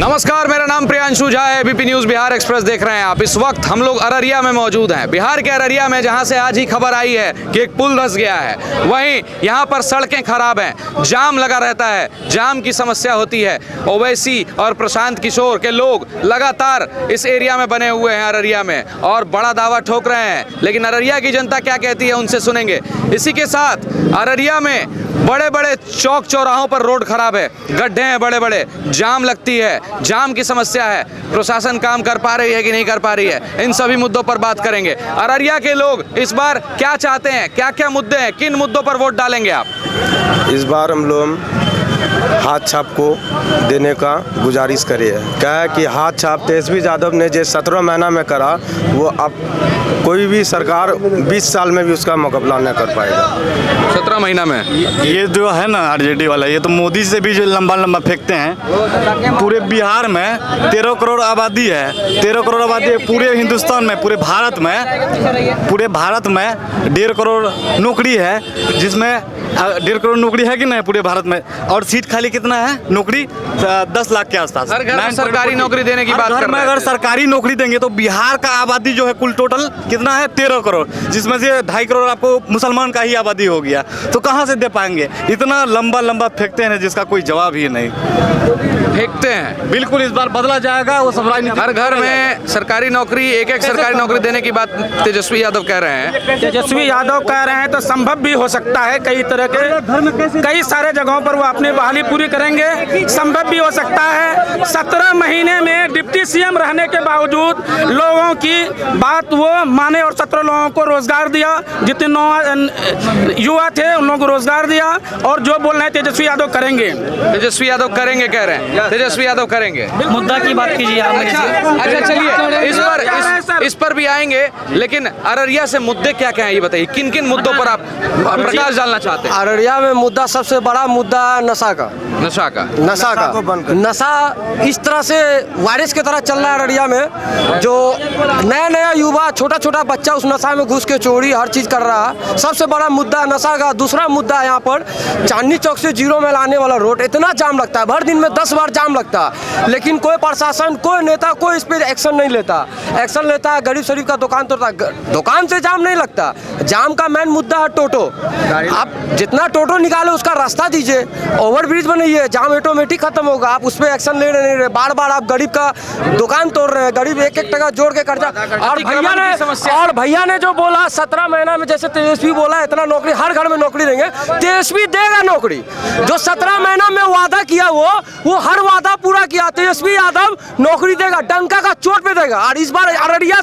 नमस्कार, मेरा नाम प्रियांशु झा है। बीपी न्यूज़ बिहार एक्सप्रेस देख रहे हैं आप। इस वक्त हम लोग अररिया में मौजूद हैं, बिहार के अररिया में, जहां से आज ही खबर आई है कि एक पुल धंस गया है। वहीं यहां पर सड़कें खराब हैं, जाम लगा रहता है, जाम की समस्या होती है। ओवैसी और प्रशांत किशोर के लोग लगातार इस एरिया में बने हुए हैं अररिया में और बड़ा दावा ठोक रहे हैं, लेकिन अररिया की जनता क्या कहती है उनसे सुनेंगे। इसी के साथ अररिया में बड़े बड़े चौक चौराहों पर रोड खराब है, गड्ढे हैं बड़े बड़े, जाम लगती है, जाम की समस्या है। प्रशासन काम कर पा रही है कि नहीं कर पा रही है, इन सभी मुद्दों पर बात करेंगे। अररिया के लोग इस बार क्या चाहते हैं, क्या क्या मुद्दे हैं, किन मुद्दों पर वोट डालेंगे आप? इस बार हम लोग हाथ छाप को देने का गुजारिश करे है। क्या है कि हाथ छाप तेजस्वी यादव ने जो 17 महीना में करा, वो अब कोई भी सरकार 20 साल में भी उसका मुकाबला नहीं कर पाएगा। 17 महीना में ये जो है ना आरजेडी वाला, ये तो मोदी से भी जो लंबा लंबा फेंकते हैं। पूरे बिहार में 13 करोड़ आबादी है, 13 करोड़ आबादी है पूरे हिंदुस्तान में, पूरे भारत में 1.5 करोड़ नौकरी है, जिसमें 1.5 करोड़ नौकरी है कि नहीं पूरे भारत में। और सीट खाली कितना है नौकरी? 10 लाख के आसपास। हर घर में सरकारी नौकरी देने की बात कर रहे हैं। अगर सरकारी नौकरी देंगे तो बिहार का आबादी जो है कुल टोटल कितना है? 13 करोड़, जिसमें से 2.5 करोड़ आपको मुसलमान का ही आबादी हो गया। तो कहाँ से दे पाएंगे? इतना लंबा लंबा फेंकते हैं जिसका कोई जवाब ही नहीं। फेंकते हैं, बिल्कुल इस बार बदला जाएगा। वो सब राजनीति, हर घर में सरकारी नौकरी, एक सरकारी नौकरी देने की बात तेजस्वी यादव कह रहे हैं। तेजस्वी यादव कह रहे हैं तो संभव भी हो सकता है। कई तरह के कई सारे जगहों पर वो अपनी बहाली पूरी करेंगे, संभव भी हो सकता है। 17 महीने में डिप्टी सीएम रहने के बावजूद लोगों की बात वो माने और 17 लोगों को रोजगार दिया, जितने युवा थे उन लोगों को रोजगार दिया। और जो बोल रहे हैं तेजस्वी यादव करेंगे, तेजस्वी यादव करेंगे कह रहे हैं, तेजस्वी यादव करेंगे। मुद्दा की बात कीजिए आप मेरे से। अच्छा चलिए, इस पर भी आएंगे, लेकिन अररिया से मुद्दे क्या क्या हैं ये बताइए। किन किन मुद्दों पर आप प्रकाश डालना चाहते हैं? अररिया में मुद्दा, सबसे बड़ा मुद्दा नशा का। नशा इस तरह से वायरस की तरह चल रहा है अररिया में। जो नया नया युवा, छोटा छोटा बच्चा उस नशा में घुस के चोरी हर चीज कर रहा है। सबसे बड़ा मुद्दा नशा का। दूसरा मुद्दा यहाँ पर चांदनी चौक से जीरो में लाने वाला रोड, इतना जाम लगता है, भर दिन में 10 बार जाम लगता है, लेकिन कोई प्रशासन, कोई नेता, कोई इस पर एक्शन नहीं लेता। एक्शन लेता है गरीब शरीफ का दुकान तोड़ता, दुकान से जाम नहीं लगता। जाम का मेन मुद्दा है टोटो। आप जितना टोटो निकाले उसका रास्ता दीजिए, ओवरब्रिज बनाइए, जाम ऑटोमेटिक खत्म होगा। आप उस पर एक्शन ले नहीं रहे, बार बार आप गरीब का दुकान तोड़ रहे हैं, गरीब 1-1 टका जोड़ के कर्जा। और भैया ने जो बोला 17 महीना में, जैसे तेजस्वी बोला इतना नौकरी, हर घर में नौकरी देंगे, तेजस्वी देगा नौकरी। जो 17 महीना में वादा किया वो हर वादा पूरा किया। तेजस्वी यादव नौकरी देगा, डंका का चोट पे देगा। और इस बार अररिया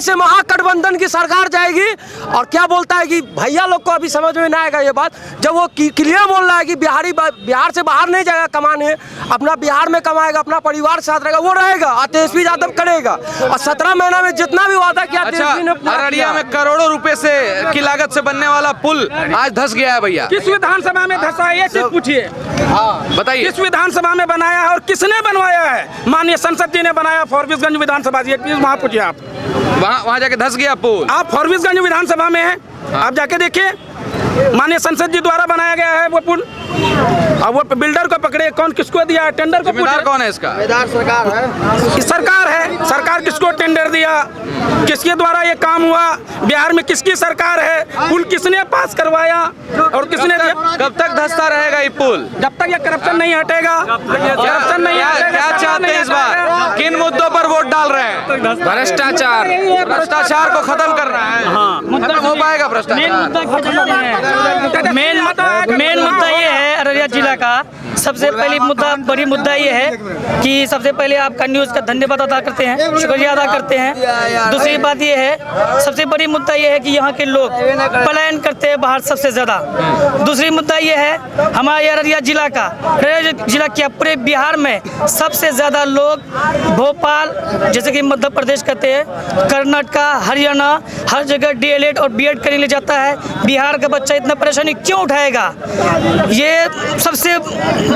से महागठबंधन की सरकार जाएगी। और क्या बोलता है कि भैया लोग को अभी समझ में ना आएगा ये बात, जब वो क्लियर बोल रहा है कि बिहार से बाहर नहीं जाएगा कमाने, अपना बिहार में कमाएगा, अपना परिवार के साथ रहेगा, वो रहेगा और तेजस्वी यादव करेगा। और 17 महीना में जितना भी वादा किया तेजस्वी ने पूरा किया। अररिया में करोड़ों रुपए से की लागत से बनने वाला पुल आज धंस गया है भैया। किस विधानसभा में धंसा है ये चीज पूछिए, बताइए। किस विधानसभा में बनाया है और किसने बनवाया है? माननीय संसद जी ने बनाया, फॉरबिसगंज विधानसभा। ये चीज वहाँ पूछिए आप, वहाँ जाके धंस गया पुल। आप फॉरबिसगंज विधानसभा में है, आप जाके देखिए, माननीय संसद जी द्वारा बनाया गया है वो पुल। अब वो बिल्डर को पकड़े, कौन किसको दिया है टेंडर को? जिम्मेदार कौन है इसका? सरकार है। सरकार किसको टेंडर दिया, किसके द्वारा ये काम हुआ, बिहार में किसकी सरकार है, पुल किसने पास करवाया और किसने दिया? कब तक धंसता रहेगा ये पुल? जब तक ये करप्शन नहीं हटेगा, करप्शन नहीं हटेगा। क्या चाहते हैं इस बार? किन मुद्दों पर वोट डाल रहे हैं? भ्रष्टाचार को खत्म करना है। खत्म हो पाएगा भ्रष्टाचार? मेन मुद्दा ये है अररिया जिला का। सबसे पहली बड़ी मुद्दा ये है कि सबसे पहले आपका न्यूज़ का धन्यवाद अदा करते हैं, शुक्रिया अदा करते हैं। दूसरी बात ये है, सबसे बड़ी मुद्दा ये है कि यहाँ के लोग पलायन करते हैं बाहर सबसे ज़्यादा। दूसरी मुद्दा ये है हमारे अररिया जिला का, क्या पूरे बिहार में सबसे ज़्यादा लोग भोपाल, जैसे कि मध्य प्रदेश कहते हैं, कर्नाटका, हरियाणा, हर जगह DLED और BEd करने ले जाता है। बिहार का बच्चा इतना परेशानी क्यों उठाएगा? ये सबसे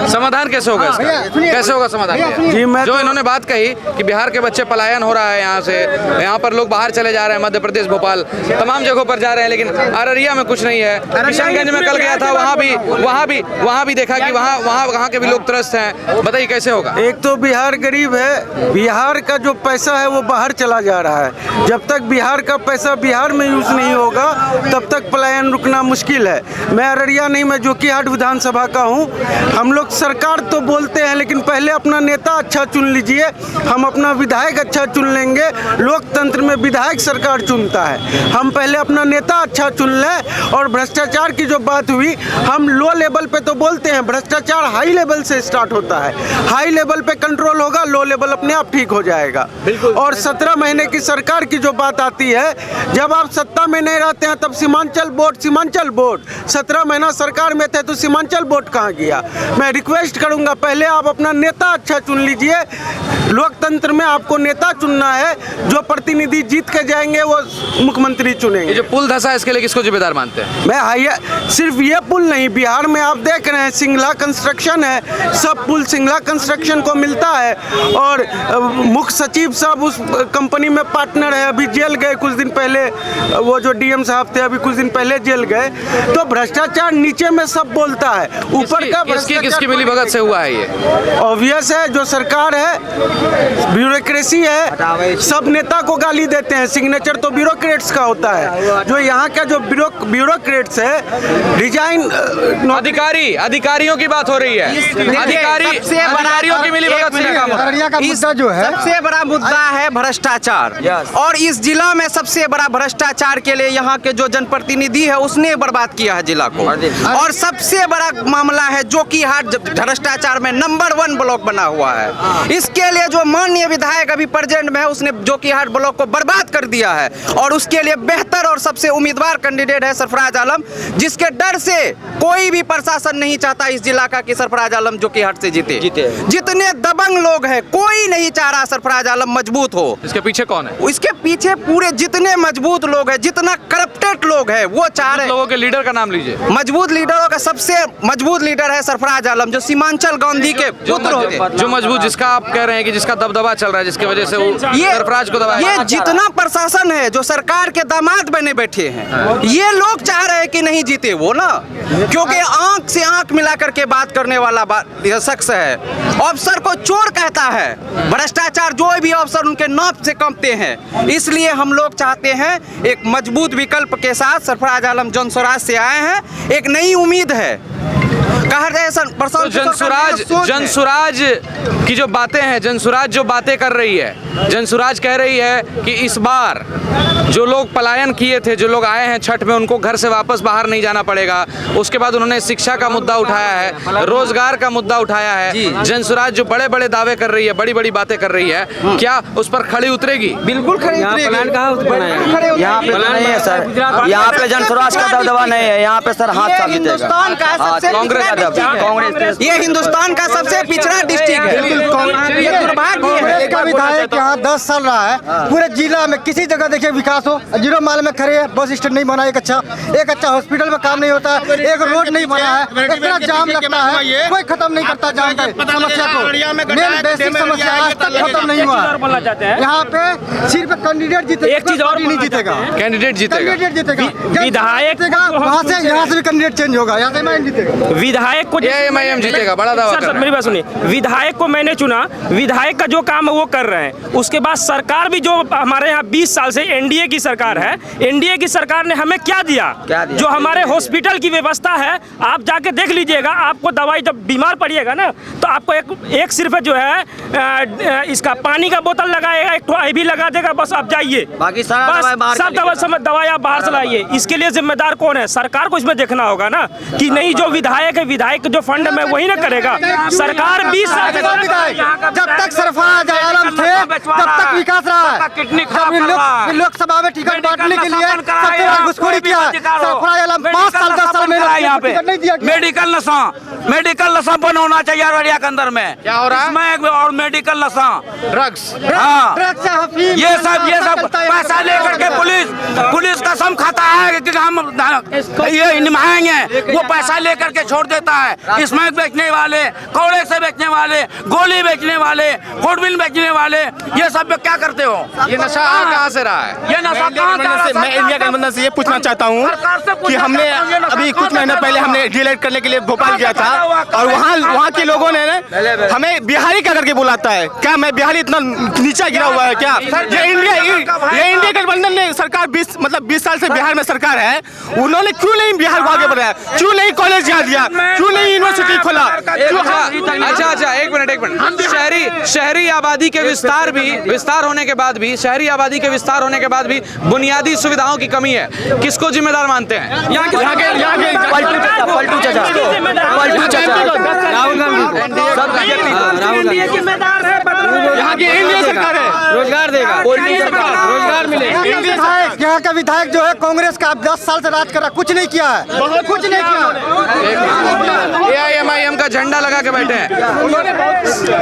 समाधान कैसे होगा इसका? कैसे होगा समाधान? जी, मैं जो इन्होंने बात कही कि बिहार के बच्चे पलायन हो रहा है यहाँ से, यहाँ पर लोग बाहर चले जा रहे हैं, मध्य प्रदेश, भोपाल, तमाम जगहों पर जा रहे हैं, लेकिन अररिया में कुछ नहीं है। किशनगंज में कल गया था, वहाँ भी देखा कि वहाँ के भी लोग त्रस्त हैं। बताइए कैसे होगा? एक तो बिहार गरीब है, बिहार का जो पैसा है वो बाहर चला जा रहा है। जब तक बिहार का पैसा बिहार में यूज नहीं होगा तब तक पलायन रुकना मुश्किल है। मैं अररिया नहीं, मैं जोकीहाट विधानसभा का हूँ। हम लोग सरकार तो बोलते हैं, लेकिन पहले अपना नेता अच्छा चुन लीजिए। हम अपना विधायक अच्छा चुन लेंगे। लोकतंत्र में विधायक सरकार चुनता है। हम पहले अपना नेता अच्छा चुन लें। और भ्रष्टाचार की जो बात हुई, हम लो लेवल पे तो बोलते हैं, भ्रष्टाचार हाई लेवल से स्टार्ट होता है। हाई लेवल पे कंट्रोल होगा, लो लेवल अपने आप ठीक हो जाएगा। और 17 महीने की सरकार की जो बात आती है, जब आप सत्ता में नहीं रहते हैं तब सीमांचल बोर्ड 17 महीना सरकार में थे तो सीमांचल बोर्ड कहाँ गया? मैं रिक्वेस्ट करूंगा, पहले आप अपना नेता अच्छा चुन लीजिए। लोकतंत्र में आपको नेता चुनना है, जो प्रतिनिधि जीत के जाएंगे वो मुख्यमंत्री चुनेंगे। ये जो पुल धंसा है इसके लिए किसको जिम्मेदार मानते हैं? मैं सिर्फ ये पुल नहीं, बिहार में आप देख रहे हैं सिंगला कंस्ट्रक्शन है, सब पुल सिंगला कंस्ट्रक्शन को मिलता है। और मुख्य सचिव साहब उस कंपनी में पार्टनर है, अभी जेल गए कुछ दिन पहले। वो जो DM साहब थे अभी कुछ दिन पहले जेल गए। तो भ्रष्टाचार नीचे में सब बोलता है, ऊपर का किसकी मिलीभगत से हुआ है ये? ऑब्वियस है, जो सरकार है, ब्यूरोक्रेसी है, सब नेता को गाली देते हैं। सिग्नेचर तो ब्यूरोक्रेट्स का होता है। जो यहाँ का जो ब्यूरोक्रेट्स है, डिजाइन अधिकारियों की बात हो रही है। अधिकारियों की मिलीभगत से काम होता है। अररिया का मुद्दा जो है, सबसे बड़ा मुद्दा है भ्रष्टाचार। और इस जिला में सबसे बड़ा भ्रष्टाचार के लिए यहाँ के जो जनप्रतिनिधि है उसने बर्बाद किया है जिला को। और सबसे बड़ा मामला है जोकीहाट भ्रष्टाचार में नंबर 1 ब्लॉक बना हुआ है। इसके लिए जो माननीय विधायक अभी प्रेजेंट में है उसने जोकीहाट ब्लॉक को बर्बाद कर दिया है। और उसके लिए बेहतर और सबसे उम्मीदवार कैंडिडेट है सरफराज आलम, जिसके डर से कोई भी प्रशासन नहीं चाहता इस जिला का कि सरफराज आलम जोकीहाट से जीते। जितने दबंग लोग हैं, कोई नहीं चाह रहा सरफराज आलम मजबूत हो। इसके पीछे कौन है? इसके पीछे पूरे जितने मजबूत लोग हैं, जितना करप्टेड लोग हैं, वो चाह रहे हैं। लोगों के लीडर का नाम लीजिए। मजबूत लीडरों का सबसे मजबूत लीडर है सरफराज आलम, जो सीमांचल गांधी के पुत्र होते। जो मजबूत, जिसका आप कह रहे हैं कि जिसका दबदबा चल रहा है, जिसकी वजह से वो सरफराज को दबाया। ये जितना प्रशासन है, जो सरकार के दामाद बने बैठे हैं, ये लोग चाह रहे हैं कि नहीं जीते वो ना, क्योंकि आंख से आंख मिला करके बात करने वाला शख्स है। अफसर को चोर कहता है। भ्रष्टाचार जो भी अफसर उनके नाप से कंपते हैं। इसलिए हम लोग चाहते हैं एक मजबूत विकल्प के साथ सरफराज आलम जनस्वराज से आए हैं। एक नई उम्मीद है। तो जनसुराज की जो बातें हैं, जनसुराज जो बातें कर रही है, जनसुराज कह रही है कि इस बार जो लोग पलायन किए थे, जो लोग आए हैं छठ में, उनको घर से वापस बाहर नहीं जाना पड़ेगा। उसके बाद उन्होंने शिक्षा का मुद्दा उठाया है, रोजगार का मुद्दा उठाया है। जनसुराज जो बड़े बड़े दावे कर रही है, बड़ी बड़ी बातें कर रही है, क्या उस पर खड़ी उतरेगी? बिल्कुल खड़ी उतरेगी। यहाँ पे नहीं है सर, यहाँ पे जनसुराज का दबदबा नहीं है। यहाँ पे सर हाथ साफ हिंदुस्तान का सबसे कांग्रेस, ये हिंदुस्तान का सबसे पिछड़ा डिस्ट्रिक्ट है। ये दुर्भाग्य है। का विधायक यहाँ 10 साल रहा है, पूरे जिला में किसी जगह देखिए विकास हो। 0 माइल में खड़े हैं, बस स्टैंड नहीं बना, एक अच्छा हॉस्पिटल में काम नहीं होता है, एक रोड नहीं बना है, इतना जाम लगता है, कोई खत्म नहीं करता जाम का समस्या को। मेन बेसिक समस्या आज तक खत्म नहीं हुआ है। यहाँ पे सिर्फ कैंडिडेट जीतेगा, एक चीज और नहीं जीतेगा, कैंडिडेट जीतेगा, विधायक वहाँ से यहाँ से भी कैंडिडेट चेंज होगा, यहाँ से मैं जीतेगा, विधायक को MIM जीतेगा। बड़ा दावा कर रहा है। मेरी बात सुनिए, विधायक को मैंने चुना, विधायक का जो काम है वो कर रहे हैं। उसके बाद सरकार भी जो हमारे यहाँ 20 साल से एनडीए की सरकार है, एनडीए की सरकार ने हमें क्या दिया? जो हमारे हॉस्पिटल की व्यवस्था है, आप जाके देख लीजिएगा। आपको दवाई जब बीमार पड़िएगा ना, तो आपको एक सिर्फ जो है इसका पानी का बोतल लगाएगा, एक IV लगा देगा, बस आप जाइए, बाकी सब दवाई आप बाहर से लाइए। इसके लिए जिम्मेदार कौन है? सरकार को इसमें देखना होगा ना, कि नहीं जो विधायक है, विधायक जो फंड में वही ना करेगा। सरकार 20 साल जब तक सरफराज आलम थे तब तक विकास रहा है। लोकसभा में टिकट बांटने के लिए सबसे बड़ा घुसखोरी किया है सरफराज आलम। 5 साल 10 साल में यहाँ पे मेडिकल नशा बंद होना चाहिए अररिया के अंदर में। क्या हो रहा है? और मेडिकल नशा, ड्रग्स, हाँ, ये सब पैसा लेकर के पुलिस देश कसम खाता है कि हम ये निभाएंगे, वो पैसा लेकर के छोड़ देता है। स्मैक बेचने वाले, कौड़े से बेचने वाले, गोली बेचने वाले, फुटबिल बेचने वाले, ये सब क्या करते हो? ये नशा कहाँ से रहा है? ये नशा मैं इंडिया गठबंधन से ये पूछना चाहता हूँ कि हमने अभी कुछ महीने पहले हमने डिलीट करने के लिए भोपाल गया था और वहाँ के लोगों ने हमें बिहारी क्या करके बुलाता है। क्या मैं बिहारी इतना नीचा गिरा हुआ है क्या? ये इंडिया गठबंधन ने सरकार 20 साल से बिहार में सरकार है, उन्होंने क्यों नहीं बिहार को आगे बढ़ाया? क्यों नहीं कॉलेज यहाँ दिया? क्यों नहीं यूनिवर्सिटी खोला? अच्छा एक मिनट शहरी आबादी के विस्तार होने के बाद भी शहरी आबादी के विस्तार होने के बाद भी बुनियादी सुविधाओं की कमी है। किसको जिम्मेदार मानते हैं? पलटू चाचा राहुल गांधी जिम्मेदार है, यहाँ की इंडिया सरकार है, रोजगार देगा, रोजगार मिलेगा। यहाँ का विधायक जो है कांग्रेस का 10 साल से राज कर रहा, कुछ नहीं किया है, कुछ नहीं किया। AIMIM का झंडा लगा के बैठे हैं।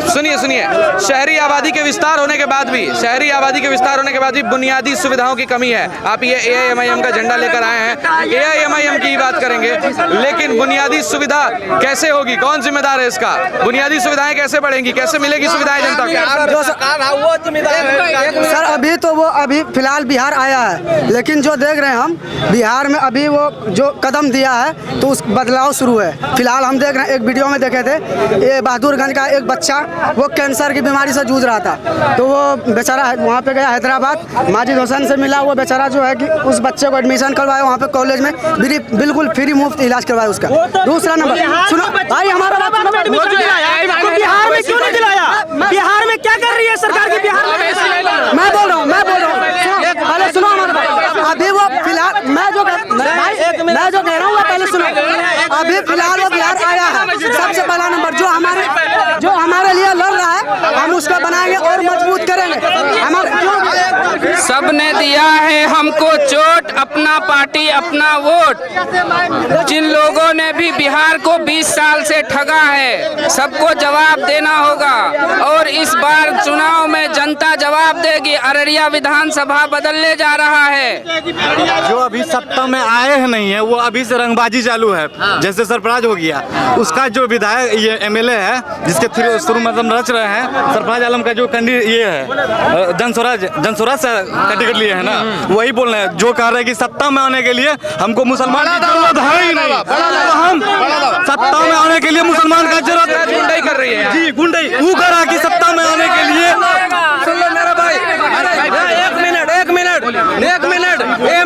सुनिए शहरी आबादी के विस्तार होने के बाद भी बुनियादी सुविधाओं की कमी है। आप ये AIMIM का झंडा लेकर आए हैं, AIMIM की बात करेंगे, लेकिन बुनियादी सुविधा कैसे होगी? कौन जिम्मेदार है इसका? बुनियादी सुविधाएं कैसे बढ़ेंगी? कैसे मिलेगी सुविधाएं जनता को? सर अभी फिलहाल बिहार आया है, लेकिन जो देख रहे हैं हम बिहार में अभी वो जो कदम दिया है तो उस बदलाव शुरू है। फिलहाल हम देख रहे हैं, एक वीडियो में देखे थे, ये बहादुरगंज का एक बच्चा वो कैंसर की बीमारी से जूझ रहा था, तो वो बेचारा वहाँ पे गया हैदराबाद, माजिद हुसैन से मिला। वो बेचारा जो है कि उस बच्चे को एडमिशन करवाया वहाँ पे कॉलेज में, बिल्कुल फ्री मुफ्त इलाज करवाया उसका। दूसरा नंबर सुनो भाई, हमारा बात बिहार में क्यों नहीं दिलाया? बिहार में क्या कर रही है सरकार की? बिहार में मैं बोल रहा हूँ पहले सुनो हमारे बात। अभी वो फिलहाल मैं जो कह रहा हूँ पहले सुनो। अभी फिलहाल वो बिहार आया है, सबसे पहला नंबर जो हमारे लिए लड़ रहा है, हम उसको बनाएंगे और मजबूत करेंगे। सबने दिया है हमको चोट, अपना पार्टी अपना वोट। जिन लोगों ने भी बिहार को 20 साल से ठगा है, सबको जवाब देना होगा और इस बार चुनाव में जनता जवाब देगी। अररिया विधानसभा बदलने जा रहा है। जो अभी सत्ता में आए हैं नहीं है, वो अभी से रंगबाजी चालू है। जैसे सरफराज हो गया, उसका जो विधायक ये MLA है जिसके शुरू मतलब रच रहे हैं, सरफराज आलम का जो ये है जनस्वराज से टिकट लिए है ना, वही बोल रहे हैं, जो कह रहे हैं कि सत्ता में आने के लिए हमको मुसलमान की जरूरत है ही नहीं। हम सत्ता में आने के लिए मुसलमान का जरूरत गुंडाई कर रही है जी, गुंडाई वो करा कि सत्ता में आने के लिए। सुन लो मेरा भाई, एक मिनट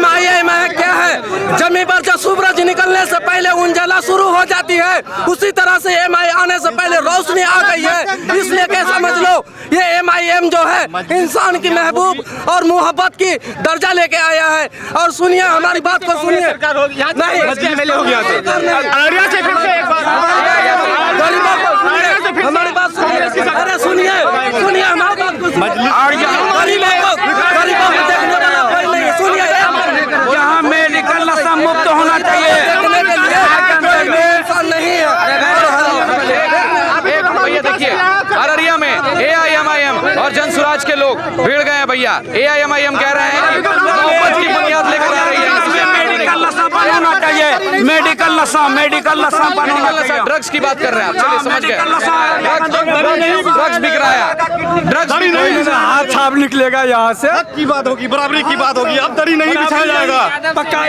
MIM क्या है? जमीन पर जब सूरज निकलने से पहले उंजला शुरू हो जाती है, उसी तरह से MIM आने से पहले रोशनी आ गई है। इसलिए क्या समझ लो, ये MIM जो है इंसान की महबूब और मोहब्बत की दर्जा लेके आया है। और सुनिए हमारी बात को सुनिए, नहीं हमारी बात सुनिए, अरे सुनिए हमारी बात को गरीबों को देखने वाला कोई नहीं। सुनिए, यहाँ मेडिकल नशा मुक्त होना चाहिए। नहीं है। भैया देखिए, अररिया में AIMIM और जनसुराज के लोग भिड़ गए हैं। भैया AIMIM कह रहे हैं कि मोहब्बत की बुनियाद लेकर आ रही है, मेडिकल नशा बंद होना चाहिए। मेडिकल नशा बंद होना चाहिए। ड्रग्स की बात कर रहे हैं आप, चलिए समझ गए। ड्रग्स बिक रहा है, ड्रग्स हाथ छाप निकलेगा यहाँ से। हक की बात होगी, बराबरी की बात होगी, अब दरी नहीं बिछाया जाएगा।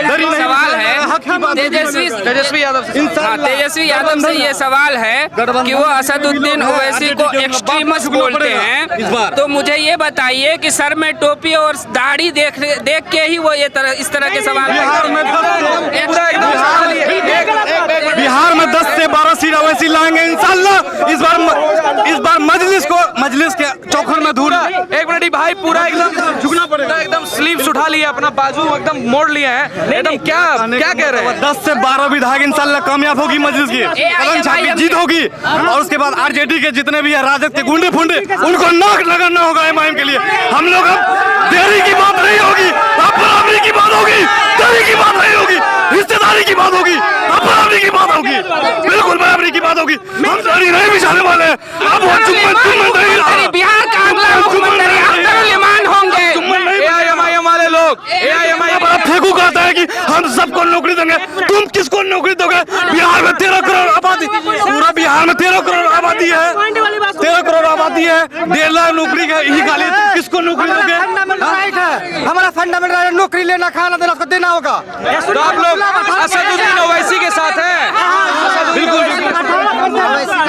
दरी नहीं। सवाल है तेजस्वी यादव से ये सवाल है कि वो असदुद्दीन ओवैसी को एक्सट्रीमिस्ट बोलते हैं, तो मुझे ये बताइए कि सर में टोपी और दाढ़ी देख के ही वो इस तरह के सवाल बिहार में 10 से 12 सीट ओवैसी लाएंगे इंशाल्लाह। इस बार मजलिस के चौखट में धूल। एक मिनट भाई, पूरा एकदम झुकना पड़ेगा, एकदम स्लीव्स उठा लिए, अपना बाजू एकदम मोड़ लिए हैं, एकदम क्या कह रहे हैं? 10 से 12 विधायक इंशाल्लाह कामयाब होगी मजलिस की, कदम छाप की जीत होगी। और उसके बाद RJD के जितने भी है राजद के गुंडे फुंडे, उनको नाक लगाना होगा MIM के लिए। हम लोग अब देरी की बात नहीं होगी, अब बराबरी की बात होगी, देरी की बात नहीं होगी, हिस्सेदारी की बात होगी, अब बराबरी की बात होगी, बिल्कुल बराबरी की बात होगी। हम दाढ़ी नहीं बिछाने वाले हैं। अब वो बिहार का अगला मुख्यमंत्री अब्दुल रहमान होंगे। AIMIM वाले लोग, AIMIM फेंकू कहता है कि हम सबको नौकरी देंगे। तुम किसको नौकरी दोगे? बिहार में 13 करोड़ आबादी, पूरा बिहार में 13 करोड़ आबादी है, 13 करोड़ आबादी है, 1.5 लाख नौकरी ही खाली, किसको नौकरी दोगे? हमारा फंडामेंटल राइट है, नौकरी लेना, खाना देना, उसको देना होगा। तो आप लोग असदुद्दीन ओवैसी के साथ हैं? बिल्कुल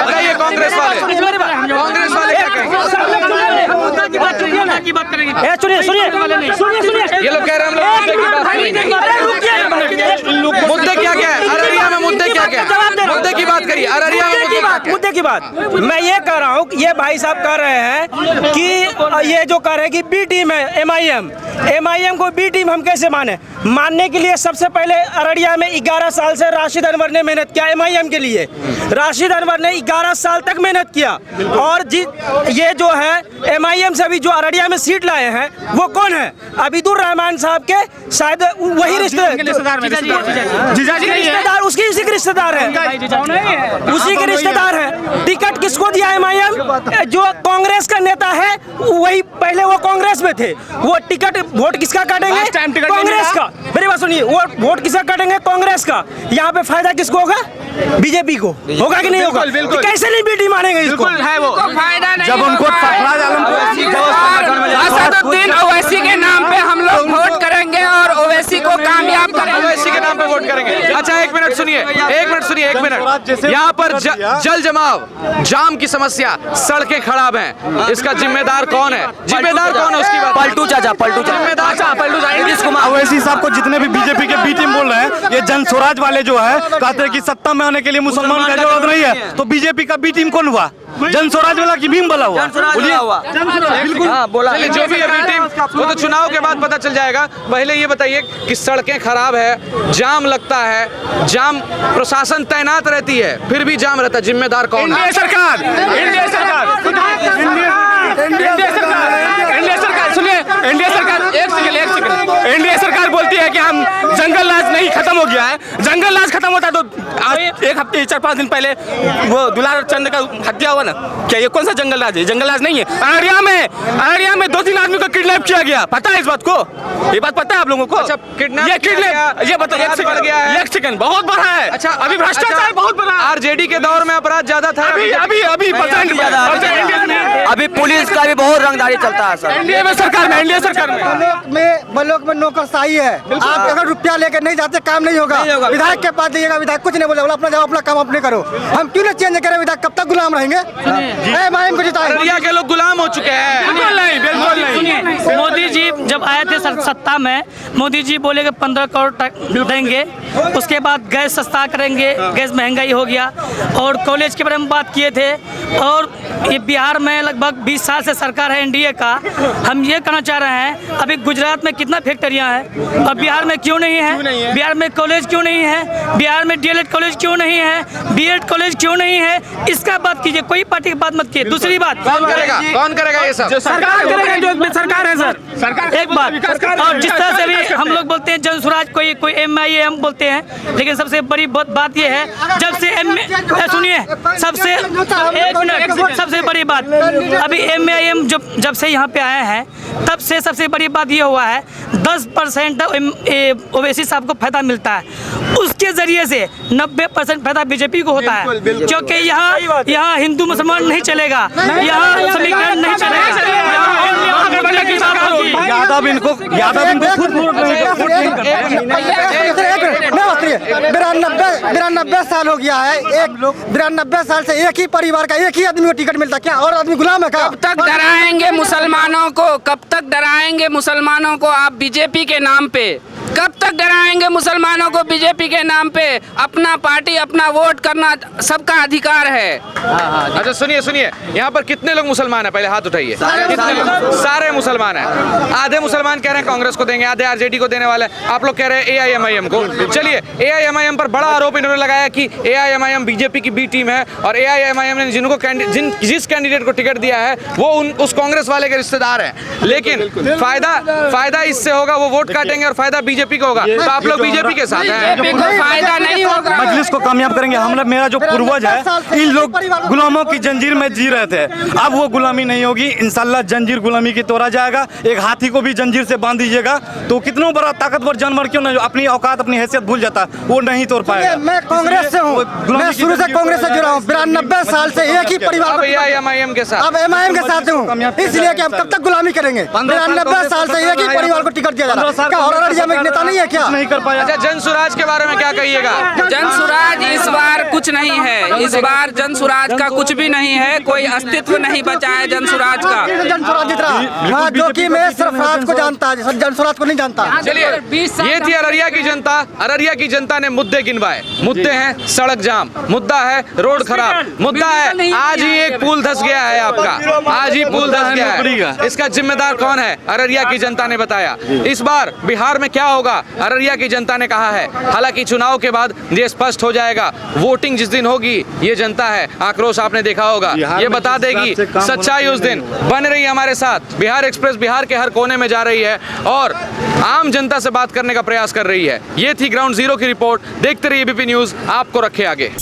बताइए, कांग्रेस वाले क्या कहेंगे? ये लोग कह रहे हैं हम लोग मुद्दे क्या क्या है अररिया में? मुद्दे क्या क्या है? मुद्दे की बात करिए। अररिया में मुद्दे की बात मैं ये कह रहा हूँ, ये भाई साहब कह रहे हैं कि ये जो कह रहे हैं कि बी टीम है एमआईएम को बी टीम हम कैसे मानने के लिए सबसे पहले अररिया में 11 साल से राशिद अनवर ने मेहनत किया एमआईएम के लिए। राशिद अनवर ने 11 साल तक मेहनत किया और ये जो है एमआईएम से अभी जो अररिया में सीट लाए हैं वो कौन है? अबीदुर रहमान साहब के शायद वही रिश्तेदार, उसी के रिश्तेदार है, उसी के रिश्तेदार है। टिकट किसको दिया एमआईएम? जो कांग्रेस का नेता है वही, पहले वो कांग्रेस में थे, वो टिकट वोट किसका काटेंगे? कांग्रेस का। मेरी बात सुनिए, वो वोट किसका काटेंगे? कांग्रेस का। यहाँ पे फायदा किसको होगा? बीजेपी को होगा कि नहीं होगा? तो कैसे नहीं बीटी मानेंगे इसको? है वो फायदा नहीं जब उनको असदुद्दीन ओवैसी के नाम पे हम लोग वोट करेंगे और ओवैसी को कामयाब करेंगे। ओवैसी के नाम पे वोट करेंगे। अच्छा एक मिनट सुनिए। यहाँ पर जल जमाव, जाम की समस्या, सड़कें खराब हैं, इसका जिम्मेदार कौन है? जिम्मेदार कौन है उसकी बात? पलटू चाचा ओवैसी साहब को जितने भी बीजेपी के बी टीम बोल रहे हैं, ये जन स्वराज वाले जो है कहते हैं कि सत्ता में आने के लिए मुसलमान का जरूरत नहीं है, तो बीजेपी का बी टीम कौन हुआ? जन स्वराज वाला की भीम वाला हुआ? बिल्कुल बोला। जो भी अभी टीम वो तो चुनाव के बाद पता चल जाएगा। पहले ये बताइए कि सड़कें खराब है, जाम लगता है, जाम प्रशासन तैनात रहती है, फिर भी जाम रहता है, जिम्मेदार कौन है? एनडीए सरकार, सुनिए, एनडीए सरकार, एक सेकंड, एनडीए सरकार बोलती है कि हम जंगल राज नहीं खत्म हो गया है। जंगल राज खत्म होता तो आज 1 हफ्ते 4-5 दिन पहले वो दुलार चंद का हत्या हुआ ना, क्या ये कौन सा जंगल राज है? जंगल राज नहीं है। अररिया में 2-3 आदमी को किडनैप किया गया, पता है इस बात को? ये बात पता है आप लोगों को? अच्छा, किडनैप ये बताओ, एक सेकंड, बहुत बड़ा है। अच्छा, अभी भ्रष्टाचार बहुत बड़ा है। आरजेडी के दौर में अपराध ज्यादा था, अभी पुलिस का भी बहुत रंगदारी चलता है सर। एनडीए सरकार में ब्लॉक में नौकरशाही है। आप अगर रुपया लेकर नहीं जाते काम नहीं होगा। विधायक के पास जाइएगा, विधायक कुछ नहीं बोले, अपना जाओ, अपना काम अपने करो। हम क्यों नहीं चेंज करें? विधायक कब तक गुलाम रहेंगे? एमआईएम को जिताएं। अररिया के लोग गुलाम हो चुके हैं। बिल्कुल नहीं। मोदी जी जब आए थे सत्ता में, मोदी जी बोले कि 15 करोड़ देंगे, उसके बाद गैस सस्ता करेंगे, गैस महंगाई हो गया, और कॉलेज के बारे में बात किए थे। और ये बिहार में लगभग 20 साल से सरकार है एनडीए का। हम ये कहना चाह रहे हैं, अभी गुजरात में कितना फैक्ट्रियाँ हैं और बिहार में क्यों नहीं है? बिहार में कॉलेज क्यों नहीं है? बिहार में डीएलएड कॉलेज क्यों नहीं है? बीएड कॉलेज क्यों नहीं है? इसका बात कीजिए, कोई पार्टी की बात मत कीजिए। दूसरी बात, कौन करेगा ये सब? सरकार करेगा, जो सरकार है सर। एक बात, और जिस तरह से भी हम लोग बोलते हैं जन स्वराज, कोई एमआईएम बोलते हैं, लेकिन सबसे बड़ी बात ये है, जब से सुनिए, सबसे बड़ी बात, अभी एमआईएम जब से यहाँ पे आए हैं, तब से सबसे बड़ी बात ये हुआ है 10% ओवैसी साहब को फायदा मिलता है, उसके जरिए से 90% फायदा बीजेपी को होता है, क्योंकि यहाँ हिंदू मुसलमान नहीं चलेगा, यहाँ समीकरण नहीं चलेगा। यादव इनको खुद 92 साल हो गया है। 92 साल से एक ही परिवार का एक ही आदमी को टिकट मिलता, क्या और आदमी गुलाम है? कब तक डराएंगे मुसलमानों को? कब तक डराएंगे मुसलमानों को आप बीजेपी के नाम पे? कब तक डराएंगे मुसलमानों को बीजेपी के नाम पे? अपना पार्टी, अपना वोट करना सबका अधिकार है। अच्छा सुनिए, यहाँ पर कितने लोग मुसलमान हैं? पहले हाथ उठाइए। कितने लोग? सारे मुसलमान हैं। आधे मुसलमान कह रहे हैं कांग्रेस को देंगे, आधे आरजेडी को देने वाले, आप लोग कह रहे हैं एआईएमआईएम को। चलिए, एआईएमआईएम पर बड़ा आरोप इन्होंने लगाया कि एआईएमआईएम बीजेपी की बी टीम है, और एआईएमआईएम ने जिस कैंडिडेट को टिकट दिया है वो उस कांग्रेस वाले के रिश्तेदार हैं। लेकिन फायदा इससे होगा, वो वोट काटेंगे, और फायदा बीजेपी का होगा, तो आप लोग बीजेपी के साथ हैं। बीजेपी को फायदा नहीं होगा। मजलिस को कामयाब करेंगे। हमारा मेरा जो पूर्वज है, इन लोग गुलामों की जंजीर में जी रहे थे, अब वो गुलामी नहीं होगी इंशाल्लाह। जंजीर गुलामी की तोड़ा जाएगा। एक हाथी को भी जंजीर से बांध दीजिएगा तो कितना बड़ा ताकतवर जानवर क्यों ना अपनी औकात अपनी हैसियत भूल जाता है, वो नहीं तोड़ पाएगा। मैं कांग्रेस से हूँ, मैं शुरू से कांग्रेस से जुड़ा हूँ। 92 साल से एक ही परिवार अब या MIM के साथ, अब MIM के साथ हूँ, इसलिए कि हम कब तक गुलामी करेंगे। 92 साल से एक ही परिवार को टिकट दिया जा रहा है। क्या अररिया में एक नेता नहीं है क्या? नहीं कर पाया। अच्छा, जन स्वराज के बारे में क्या कहिएगा? जन स्वराज इस बार कुछ नहीं है, इस बार जन स्वराज का कुछ भी नहीं है, कोई अस्तित्व नहीं बचा है जन स्वराज का। जन स्वराज जितना हाँ, जो कि मैं सरफराज को जानता है, जन स्वराज को नहीं जानता। चलिए, ये थी अररिया की जनता। अररिया की जनता ने मुद्दे गिनवाए। मुद्दे हैं सड़क जाम, मुद्दा है रोड खराब, मुद्दा है आज ही एक पुल धंस गया है आपका, आज ही पुल धंस गया है। इसका जिम्मेदार कौन है? अररिया की जनता ने बताया। इस बार बिहार में क्या होगा, अररिया की जनता ने कहा है। हालांकि चुनाव के बाद ये स्पष्ट हो जाएगा। वोटिंग जिस दिन होगी, ये जनता है, आक्रोश आपने देखा होगा, ये बता देगी सच्चाई उस दिन। बन रही है हमारे साथ। बिहार एक्सप्रेस बिहार के हर कोने में जा रही है और आम जनता से बात करने का प्रयास कर रही है। ये थी ग्राउंड जीरो की रिपोर्ट। देखते रहिए एबीपी न्यूज़, आपको रखे आगे।